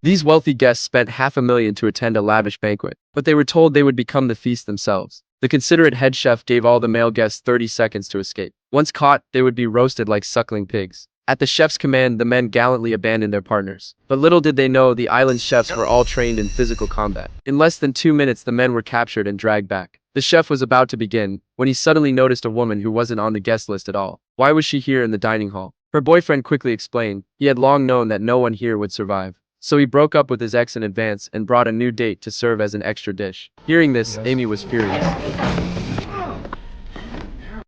These wealthy guests spent $500,000 to attend a lavish banquet, but they were told they would become the feast themselves. The considerate head chef gave all the male guests 30 seconds to escape. Once caught, they would be roasted like suckling pigs. At the chef's command, the men gallantly abandoned their partners. But little did they know the island's chefs were all trained in physical combat. In less than 2 minutes, the men were captured and dragged back. The chef was about to begin, when he suddenly noticed a woman who wasn't on the guest list at all. Why was she here in the dining hall? Her boyfriend quickly explained. He had long known that no one here would survive. So he broke up with his ex in advance and brought a new date to serve as an extra dish. Hearing this, Amy was furious.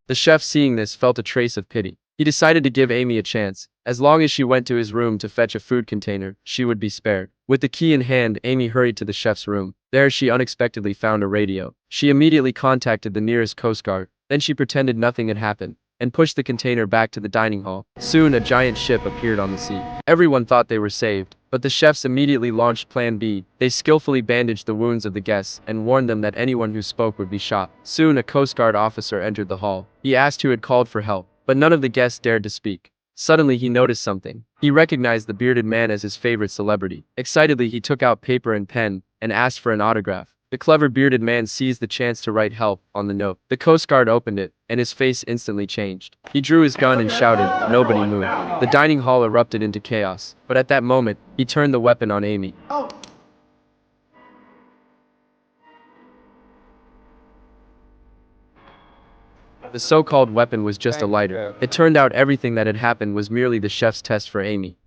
The chef, seeing this, felt a trace of pity. He decided to give Amy a chance. As long as she went to his room to fetch a food container, she would be spared. With the key in hand, Amy hurried to the chef's room. There she unexpectedly found a radio. She immediately contacted the nearest Coast Guard. Then she pretended nothing had happened and pushed the container back to the dining hall. Soon, a giant ship appeared on the sea. Everyone thought they were saved, but the chefs immediately launched Plan B. They skillfully bandaged the wounds of the guests and warned them that anyone who spoke would be shot. Soon, a Coast Guard officer entered the hall. He asked who had called for help, but none of the guests dared to speak. Suddenly, he noticed something. He recognized the bearded man as his favorite celebrity. Excitedly, he took out paper and pen and asked for an autograph. The clever bearded man seized the chance to write help on the note. The Coast Guard opened it, and his face instantly changed. He drew his gun and shouted. Nobody moved. The dining hall erupted into chaos, but at that moment, he turned the weapon on Amy. The so-called weapon was just a lighter. It turned out everything that had happened was merely the chef's test for Amy.